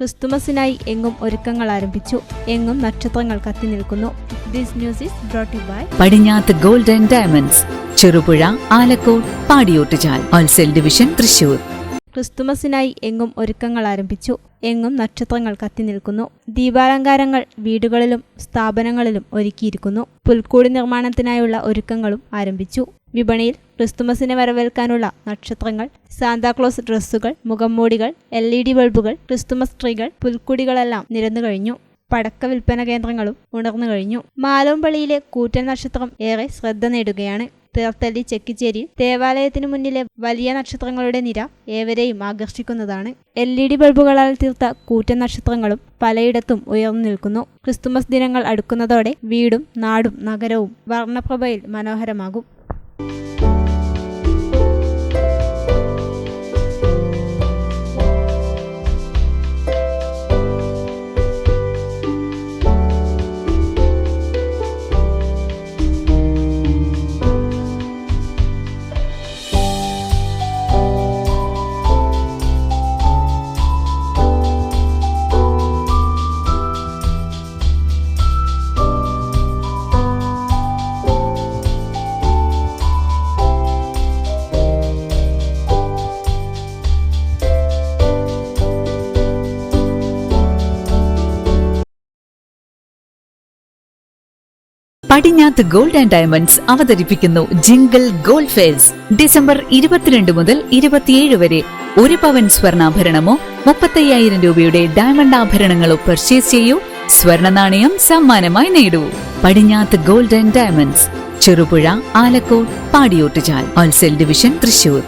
ക്രിസ്തുമസിനായി എങ്ങും ഒരുക്കങ്ങൾ ആരംഭിച്ചു. എങ്ങും നക്ഷത്രങ്ങൾ കത്തി നിൽക്കുന്നു. This news is brought you by Padinjath gold & diamonds, Cherupuzha, Alakode, Padiyottuchal, wholesale division, Thrissur. ക്രിസ്തുമസിനായി എങ്ങും ഒരുക്കങ്ങൾ ആരംഭിച്ചു. എങ്ങും നക്ഷത്രങ്ങൾ കത്തി നിൽക്കുന്നു. ദീപാലങ്കാരങ്ങൾ വീടുകളിലും സ്ഥാപനങ്ങളിലും ഒരുക്കിയിരിക്കുന്നു. പുൽക്കൂടി നിർമ്മാണത്തിനായുള്ള ഒരുക്കങ്ങളും ആരംഭിച്ചു. വിപണിയിൽ ക്രിസ്തുമസിനെ വരവേൽക്കാനുള്ള നക്ഷത്രങ്ങൾ, സാന്താക്ലോസ് ഡ്രസ്സുകൾ, മുഖംമൂടികൾ, LED ബൾബുകൾ, ക്രിസ്തുമസ് ട്രീകൾ, പുൽക്കൂടികളെല്ലാം നിരന്നു കഴിഞ്ഞു. പടക്ക വിൽപ്പന കേന്ദ്രങ്ങളും ഉണർന്നു കഴിഞ്ഞു. മാലോമ്പള്ളിയിലെ കൂറ്റൻ നക്ഷത്രം ഏറെ ശ്രദ്ധ നേടുകയാണ്. തേർത്തല്ലി ചെക്കിച്ചേരിയിൽ ദേവാലയത്തിനു മുന്നിലെ വലിയ നക്ഷത്രങ്ങളുടെ നിര ഏവരെയും ആകർഷിക്കുന്നതാണ്. LED ബൾബുകളാൽ തീർത്ത കൂറ്റൻ നക്ഷത്രങ്ങളും പലയിടത്തും ഉയർന്നു നിൽക്കുന്നു. ക്രിസ്തുമസ് ദിനങ്ങൾ അടുക്കുന്നതോടെ വീടും നാടും നഗരവും വർണ്ണപ്രഭയിൽ മനോഹരമാകും. പടിഞ്ഞാത്ത് ഗോൾഡ് & ഡയമണ്ട്സ് അവതരിപ്പിക്കുന്നു ജിംഗിൾ ഗോൾഡ് ഫെസ്റ്റ്. ഡിസംബർ 22 മുതൽ 27 വരെ 1 പവൻ സ്വർണ്ണാഭരണമോ 35,000 രൂപയുടെ ഡയമണ്ട് ആഭരണങ്ങളോ പർച്ചേസ് ചെയ്യൂ. സ്വർണ്ണ നാണയം സമ്മാനമായി നേടൂ. Padinjath gold & diamonds, Cherupuzha, Alakode, Padiyottuchal, wholesale division, Thrissur.